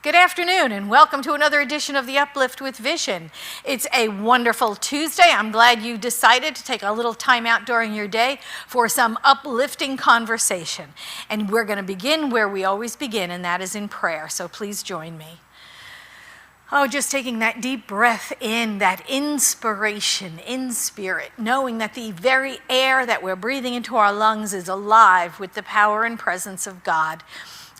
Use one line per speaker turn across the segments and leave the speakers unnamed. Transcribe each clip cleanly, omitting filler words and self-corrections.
Good afternoon and welcome to another edition of the Uplift with Vision. It's a wonderful Tuesday. I'm glad you decided to take a little time out during your day for some uplifting conversation. And we're going to begin where we always begin, and that is in prayer. So please join me. Oh, just taking that deep breath in, that inspiration in spirit, knowing that the very air that we're breathing into our lungs is alive with the power and presence of God.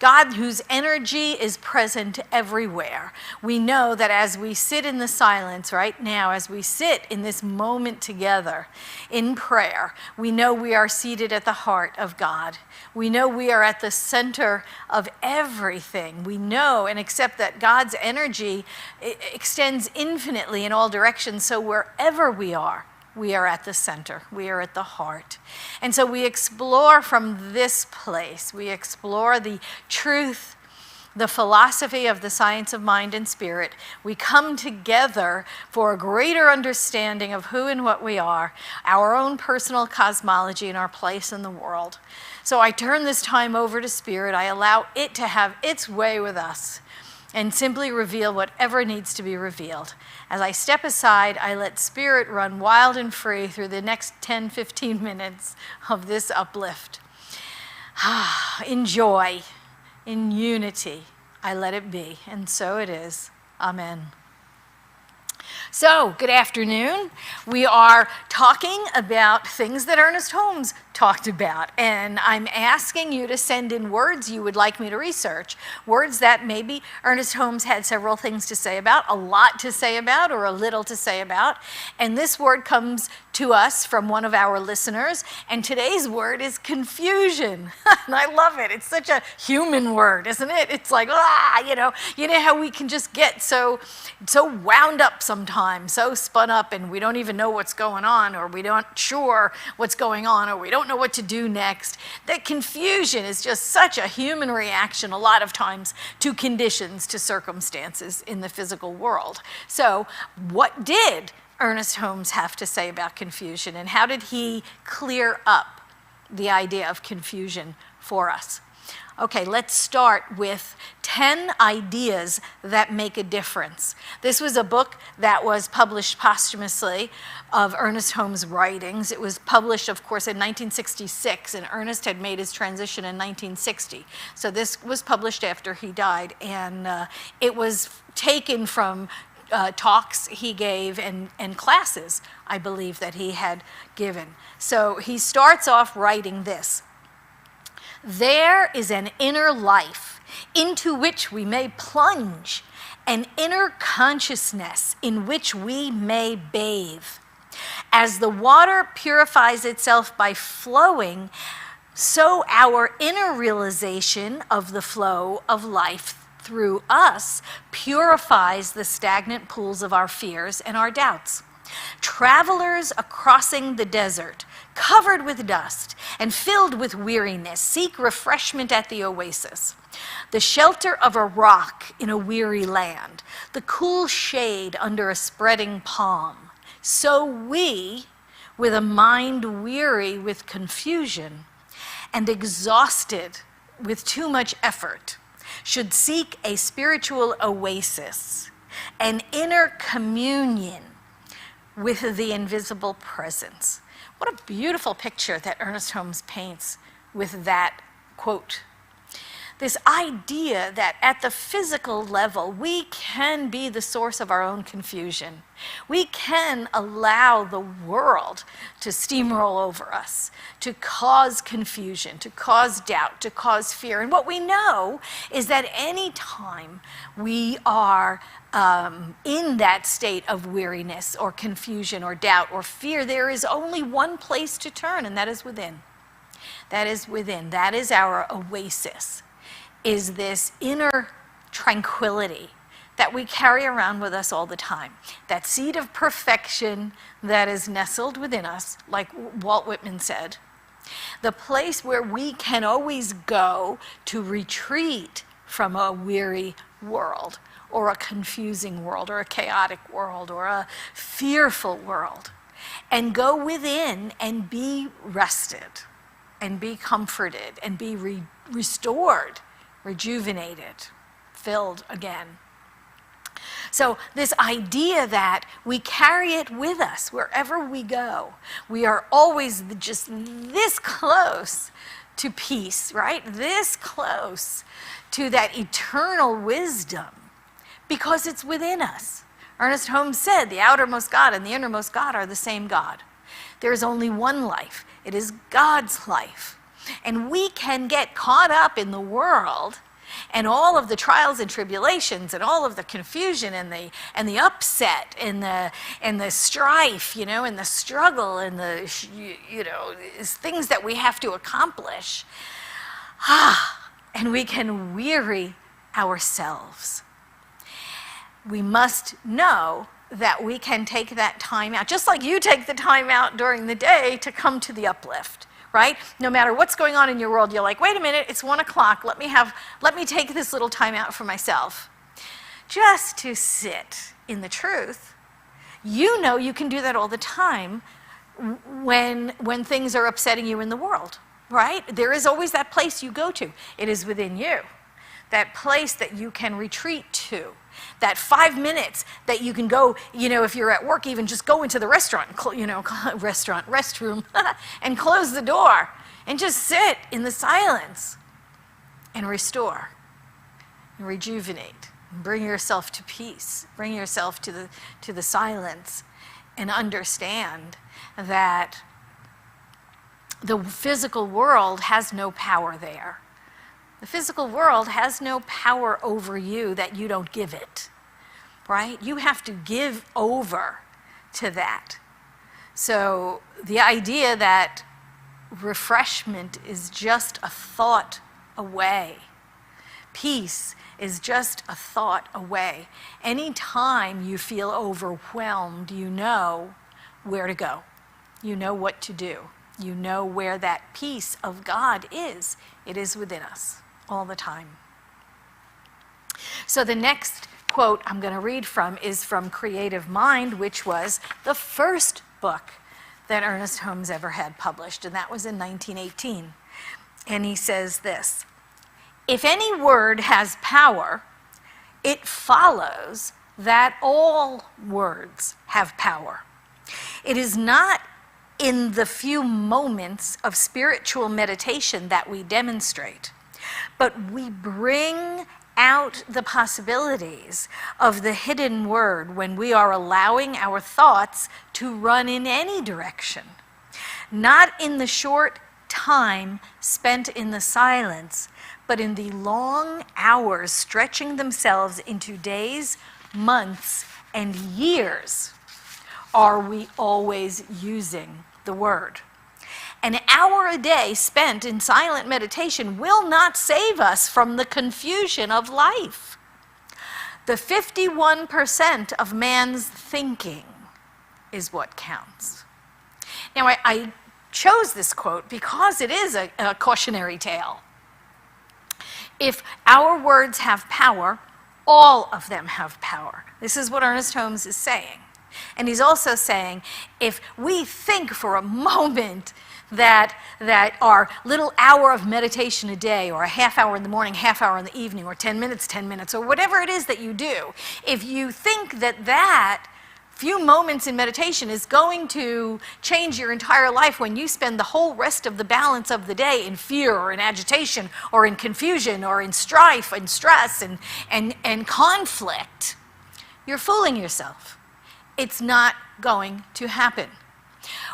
God, whose energy is present everywhere. We know that as we sit in the silence right now, as we sit in this moment together in prayer, we know we are seated at the heart of God. We know we are at the center of everything. We know and accept that God's energy extends infinitely in all directions, so wherever we are at the center, we are at the heart. And so we explore from this place, we explore the truth, the philosophy of the science of mind and spirit. We come together for a greater understanding of who and what we are, our own personal cosmology and our place in the world. So I turn this time over to Spirit. I allow it to have its way with us and simply reveal whatever needs to be revealed. As I step aside, I let Spirit run wild and free through the next 10, 15 minutes of this uplift. In joy, in unity, I let it be, and so it is. Amen. So, good afternoon. We are talking about things that Ernest Holmes talked about, and I'm asking you to send in words you would like me to research, words that maybe Ernest Holmes had several things to say about, a lot to say about, or a little to say about, and this word comes to us from one of our listeners, and today's word is confusion. And I love it. It's such a human word, isn't it? It's like, you know how we can just get so wound up sometimes, so spun up, and we don't even know what's going on, or we don't sure what's going on, or we don't know what to do next. That confusion is just such a human reaction a lot of times to conditions, to circumstances in the physical world. So what did Ernest Holmes have to say about confusion, and how did he clear up the idea of confusion for us? Okay, let's start with 10 ideas that make a difference. This was a book that was published posthumously of Ernest Holmes' writings. It was published, of course, in 1966, and Ernest had made his transition in 1960. So this was published after he died, and it was taken from talks he gave and classes, I believe, that he had given. So he starts off writing this. There is an inner life into which we may plunge, an inner consciousness in which we may bathe. As the water purifies itself by flowing, so our inner realization of the flow of life through us purifies the stagnant pools of our fears and our doubts. Travelers crossing the desert, covered with dust and filled with weariness, seek refreshment at the oasis, the shelter of a rock in a weary land, the cool shade under a spreading palm. So we, with a mind weary with confusion and exhausted with too much effort, should seek a spiritual oasis, an inner communion with the invisible presence. What a beautiful picture that Ernest Holmes paints with that quote. This idea that at the physical level, we can be the source of our own confusion. We can allow the world to steamroll over us, to cause confusion, to cause doubt, to cause fear. And what we know is that any time we are in that state of weariness or confusion or doubt or fear, there is only one place to turn, and that is within. That is within. That is our oasis, is this inner tranquility that we carry around with us all the time. That seed of perfection that is nestled within us, like Walt Whitman said. The place where we can always go to retreat from a weary world, or a confusing world, or a chaotic world, or a fearful world, and go within and be rested, and be comforted, and be restored, rejuvenated, fulfilled again. So this idea that we carry it with us wherever we go, we are always just this close to peace, right? This close to that eternal wisdom because it's within us. Ernest Holmes said, the outermost God and the innermost God are the same God. There is only one life. It is God's life. And we can get caught up in the world and all of the trials and tribulations and all of the confusion and the upset and the strife, and the struggle and the things that we have to accomplish. And we can weary ourselves. We must know that we can take that time out, just like you take the time out during the day to come to the Uplift. Right? No matter what's going on in your world, you're like, wait a minute, it's 1 o'clock. Let me take this little time out for myself. Just to sit in the truth. You know you can do that all the time when things are upsetting you in the world, right? There is always that place you go to. It is within you. That place that you can retreat to. That 5 minutes that you can go, if you're at work, even just go into the restroom, and close the door and just sit in the silence and restore and rejuvenate. And bring yourself to peace. Bring yourself to the silence and understand that the physical world has no power there. The physical world has no power over you that you don't give it, right? You have to give over to that. So the idea that refreshment is just a thought away, peace is just a thought away. Anytime you feel overwhelmed, you know where to go. You know what to do. You know where that peace of God is. It is within us all the time. So the next quote I'm going to read from is from Creative Mind, which was the first book that Ernest Holmes ever had published, and that was in 1918. And he says this: if any word has power, it follows that all words have power. It is not in the few moments of spiritual meditation that we demonstrate, but we bring out the possibilities of the hidden word when we are allowing our thoughts to run in any direction, not in the short time spent in the silence, but in the long hours stretching themselves into days, months, and years. Are we always using the word? An hour a day spent in silent meditation will not save us from the confusion of life. The 51% of man's thinking is what counts. Now, I chose this quote because it is a cautionary tale. If our words have power, all of them have power. This is what Ernest Holmes is saying. And he's also saying, if we think for a moment that our little hour of meditation a day, or a half hour in the morning, half hour in the evening, or 10 minutes, or whatever it is that you do, if you think that few moments in meditation is going to change your entire life when you spend the whole rest of the balance of the day in fear or in agitation or in confusion or in strife and stress and conflict, you're fooling yourself. It's not going to happen.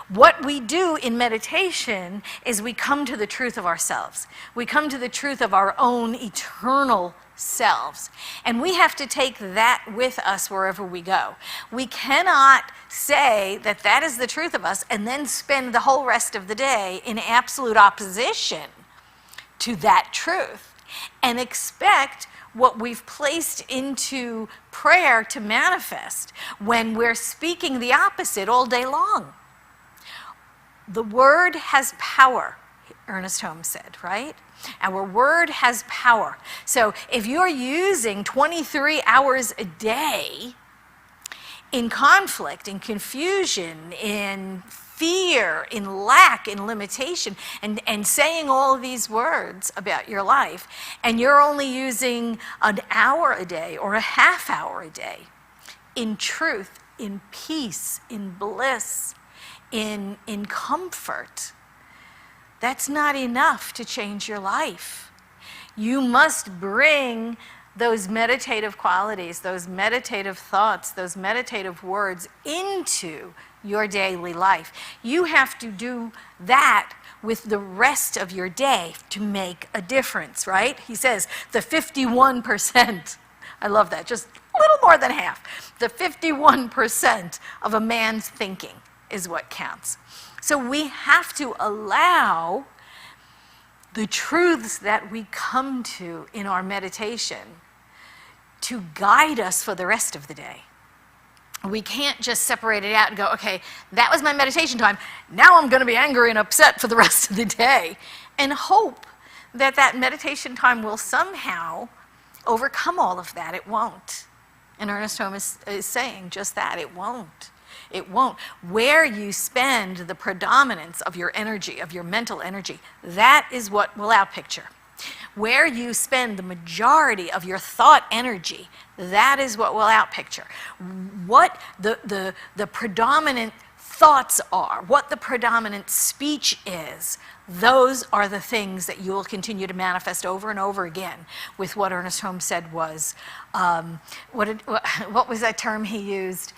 What we do in meditation is we come to the truth of ourselves. We come to the truth of our own eternal selves. And we have to take that with us wherever we go. We cannot say that that is the truth of us and then spend the whole rest of the day in absolute opposition to that truth and expect what we've placed into prayer to manifest when we're speaking the opposite all day long. The word has power, Ernest Holmes said, right? Our word has power. So if you're using 23 hours a day in conflict, in confusion, in fear, in lack, in limitation, and saying all of these words about your life, and you're only using an hour a day or a half hour a day in truth, in peace, in bliss, in comfort, that's not enough to change your life. You must bring those meditative qualities, those meditative thoughts, those meditative words into your daily life. You have to do that with the rest of your day to make a difference, right? He says the 51%, I love that, just a little more than half. The 51% of a man's thinking is what counts. So we have to allow the truths that we come to in our meditation to guide us for the rest of the day. We can't just separate it out and go, okay, that was my meditation time, now I'm going to be angry and upset for the rest of the day, and hope that that meditation time will somehow overcome all of that. It won't. And Ernest Holmes is saying just that, it won't. It won't. Where you spend the predominance of your energy, of your mental energy, that is what will outpicture. Where you spend the majority of your thought energy, that is what will outpicture. What the predominant thoughts are, what the predominant speech is, those are the things that you will continue to manifest over and over again with what Ernest Holmes said was, what was that term he used?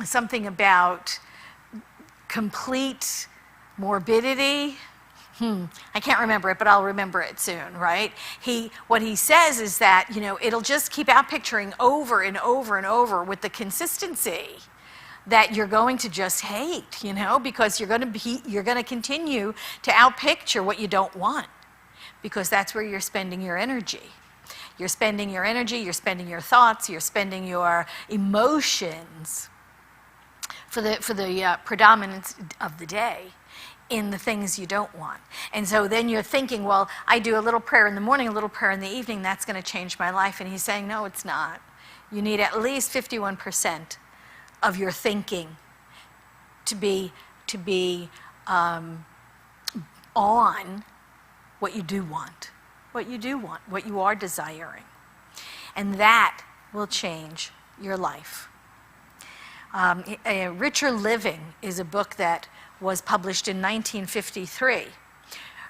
Something about complete morbidity. I can't remember it, but I'll remember it soon, right? What he says is that, it'll just keep outpicturing over and over and over with the consistency that you're going to just hate, because you're going to continue to outpicture what you don't want, because that's where you're spending your energy. You're spending your energy, you're spending your thoughts, you're spending your emotions for the predominance of the day in the things you don't want. And so then you're thinking, well, I do a little prayer in the morning, a little prayer in the evening, that's going to change my life. And he's saying, no, it's not. You need at least 51% of your thinking to be on what you do want, what you are desiring. And that will change your life. Richer Living is a book that was published in 1953.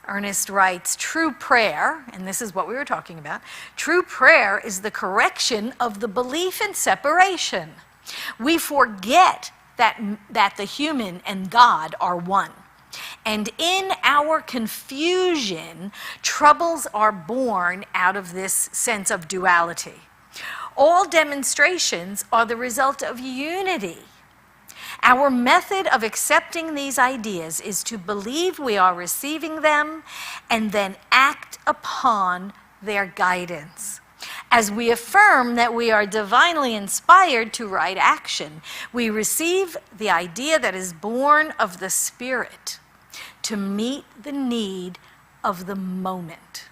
Ernest writes, true prayer, and this is what we were talking about, true prayer is the correction of the belief in separation. We forget that the human and God are one. And in our confusion, troubles are born out of this sense of duality. All demonstrations are the result of unity. Our method of accepting these ideas is to believe we are receiving them and then act upon their guidance. As we affirm that we are divinely inspired to right action, we receive the idea that is born of the Spirit to meet the need of the moment.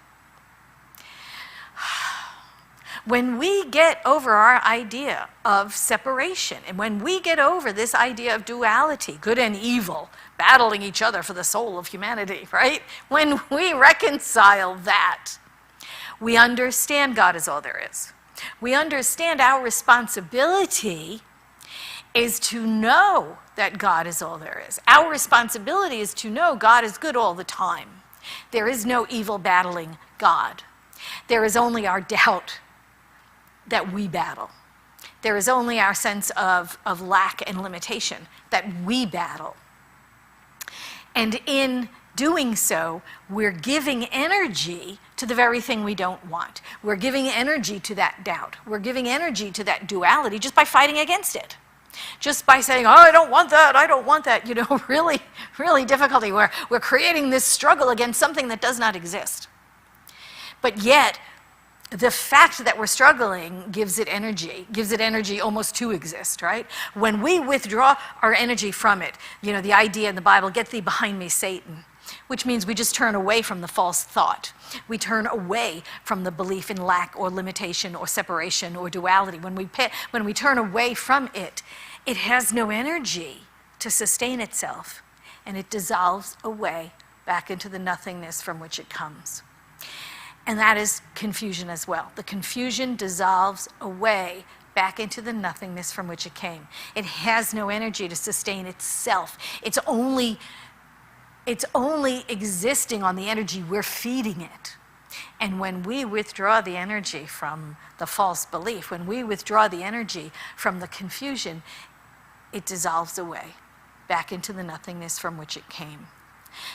When we get over our idea of separation, and when we get over this idea of duality, good and evil, battling each other for the soul of humanity, right? When we reconcile that, we understand God is all there is. We understand our responsibility is to know that God is all there is. Our responsibility is to know God is good all the time. There is no evil battling God. There is only our doubt that we battle. There is only our sense of lack and limitation that we battle. And in doing so, we're giving energy to the very thing we don't want. We're giving energy to that doubt. We're giving energy to that duality just by fighting against it. Just by saying, oh, I don't want that, really, really difficulty. We're creating this struggle against something that does not exist. But yet, the fact that we're struggling gives it energy almost to exist, right? When we withdraw our energy from it, the idea in the Bible, get thee behind me, Satan, which means we just turn away from the false thought. We turn away from the belief in lack or limitation or separation or duality. When we turn away from it, it has no energy to sustain itself, and it dissolves away back into the nothingness from which it comes. And that is confusion as well. The confusion dissolves away back into the nothingness from which it came. It has no energy to sustain itself. It's only existing on the energy we're feeding it. And when we withdraw the energy from the false belief, when we withdraw the energy from the confusion, it dissolves away back into the nothingness from which it came.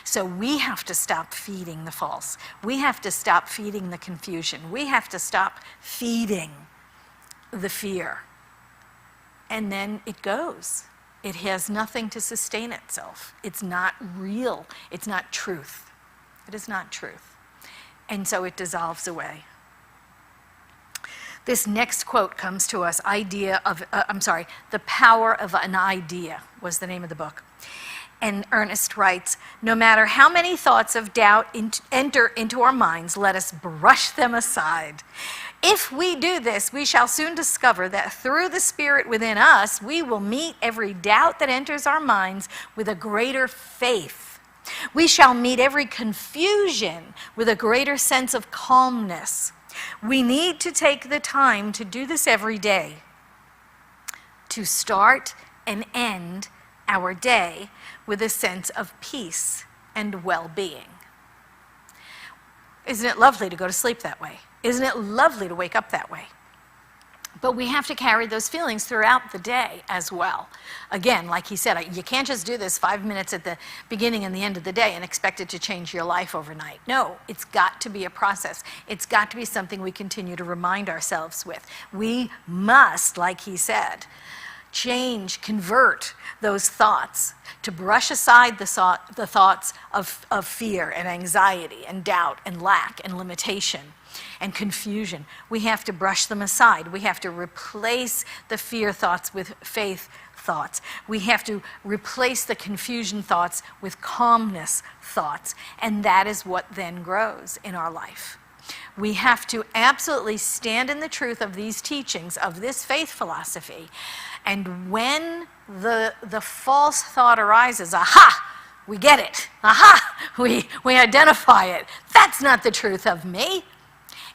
So we have to stop feeding the false. We have to stop feeding the confusion. We have to stop feeding the fear. And then it goes. It has nothing to sustain itself. It's not real. It's not truth. It is not truth. And so it dissolves away. This next quote comes to us, The Power of an Idea was the name of the book. And Ernest writes, no matter how many thoughts of doubt enter into our minds, let us brush them aside. If we do this, we shall soon discover that through the Spirit within us, we will meet every doubt that enters our minds with a greater faith. We shall meet every confusion with a greater sense of calmness. We need to take the time to do this every day, to start and end our day with a sense of peace and well-being. Isn't it lovely to go to sleep that way? Isn't it lovely to wake up that way? But we have to carry those feelings throughout the day as well. Again, like he said, you can't just do this 5 minutes at the beginning and the end of the day and expect it to change your life overnight. No, it's got to be a process. It's got to be something we continue to remind ourselves with. We must, like he said, convert those thoughts, to brush aside the thoughts of fear and anxiety and doubt and lack and limitation and confusion. We have to brush them aside. We have to replace the fear thoughts with faith thoughts. We have to replace the confusion thoughts with calmness thoughts, and that is what then grows in our life. We have to absolutely stand in the truth of these teachings, of this faith philosophy. And when the false thought arises, aha, we get it. Aha, we identify it. That's not the truth of me.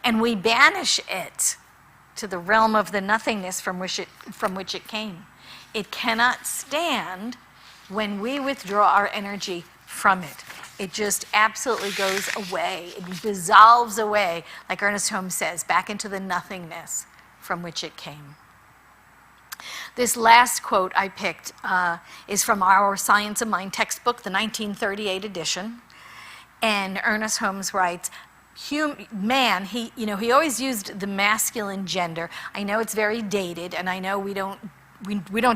And we banish it to the realm of the nothingness from which it came. It cannot stand when we withdraw our energy from it. It just absolutely goes away. It dissolves away, like Ernest Holmes says, back into the nothingness from which it came. This last quote I picked is from our Science of Mind textbook, the 1938 edition. And Ernest Holmes writes, man, he always used the masculine gender. I know it's very dated, and I know we don't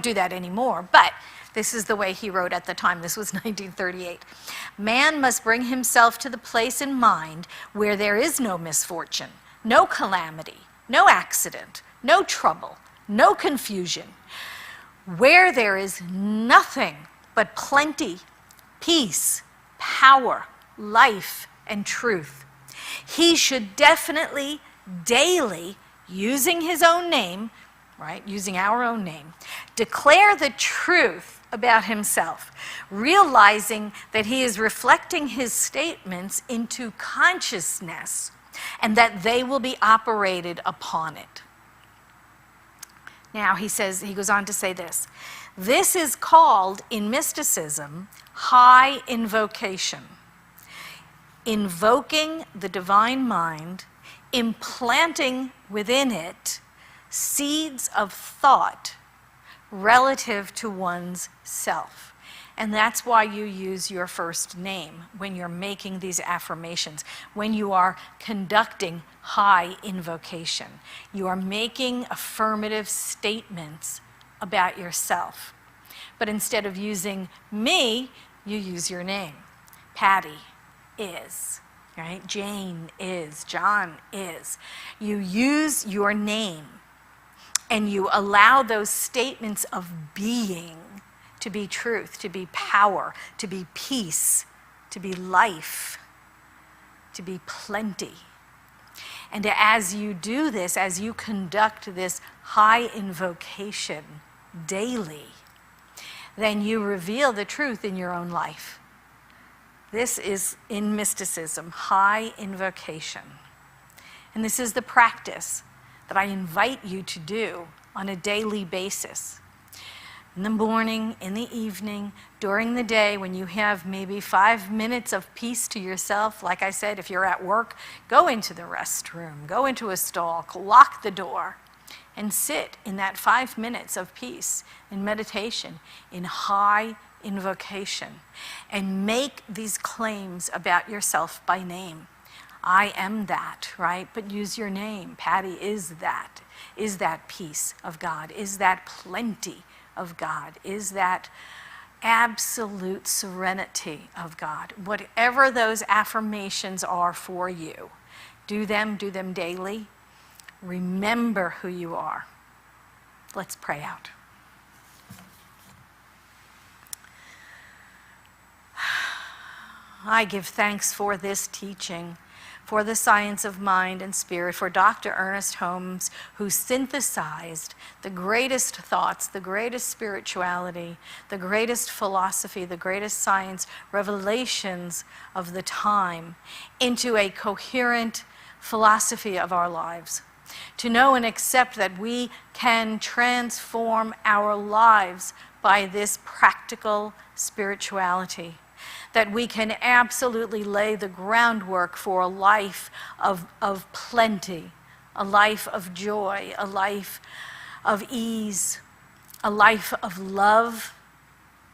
do that anymore, but this is the way he wrote at the time. This was 1938. Man must bring himself to the place in mind where there is no misfortune, no calamity, no accident, no trouble, no confusion, where there is nothing but plenty, peace, power, life, and truth. He should definitely, daily, using his own name, right, using our own name, declare the truth about himself, realizing that he is reflecting his statements into consciousness and that they will be operated upon it. Now, he goes on to say this. This is called, in mysticism, high invocation. Invoking the divine mind, implanting within it seeds of thought relative to one's self. And that's why you use your first name when you're making these affirmations, when you are conducting high invocation. You are making affirmative statements about yourself. But instead of using me, you use your name. Patty is, right? Jane is, John is. You use your name and you allow those statements of being to be truth, to be power, to be peace, to be life, to be plenty. And as you do this, as you conduct this high invocation daily, then you reveal the truth in your own life. This is, in mysticism, high invocation. And this is the practice that I invite you to do on a daily basis. In the morning, in the evening, during the day, when you have maybe 5 minutes of peace to yourself. Like I said, if you're at work, go into the restroom, go into a stall, lock the door, and sit in that 5 minutes of peace in meditation, in high invocation, and make these claims about yourself by name. I am that, right? But use your name. Patty is that. Is that peace of God? Is that plenty of God? Is that absolute serenity of God? Whatever those affirmations are for you, do them daily. Remember who you are. Let's pray out. I give thanks for this teaching, for the science of mind and spirit, for Dr. Ernest Holmes, who synthesized the greatest thoughts, the greatest spirituality, the greatest philosophy, the greatest science, revelations of the time into a coherent philosophy of our lives. To know and accept that we can transform our lives by this practical spirituality. That we can absolutely lay the groundwork for a life of plenty, a life of joy, a life of ease, a life of love,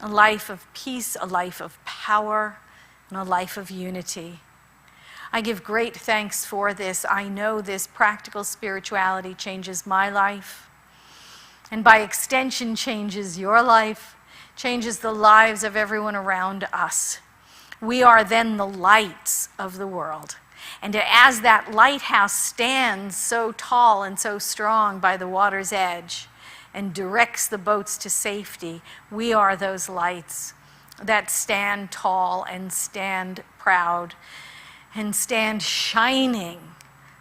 a life of peace, a life of power, and a life of unity. I give great thanks for this. I know this practical spirituality changes my life, and by extension changes your life, changes the lives of everyone around us. We are then the lights of the world. And as that lighthouse stands so tall and so strong by the water's edge and directs the boats to safety, we are those lights that stand tall and stand proud and stand shining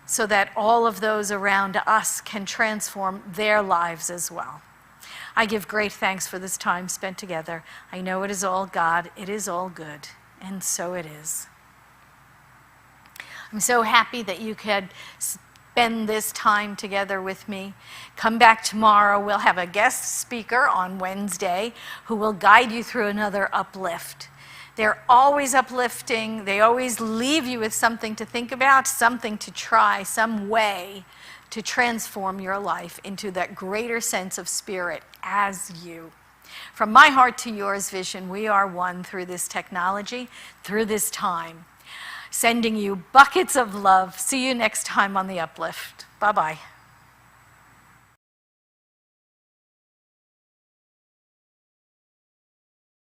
so that all of those around us can transform their lives as well. I give great thanks for this time spent together. I know it is all God, it is all good. And so it is. I'm so happy that you could spend this time together with me. Come back tomorrow. We'll have a guest speaker on Wednesday who will guide you through another uplift. They're always uplifting. They always leave you with something to think about, something to try, some way to transform your life into that greater sense of spirit as you. From my heart to yours, Vision, we are one through this technology, through this time. Sending you buckets of love. See you next time on the Uplift. Bye-bye.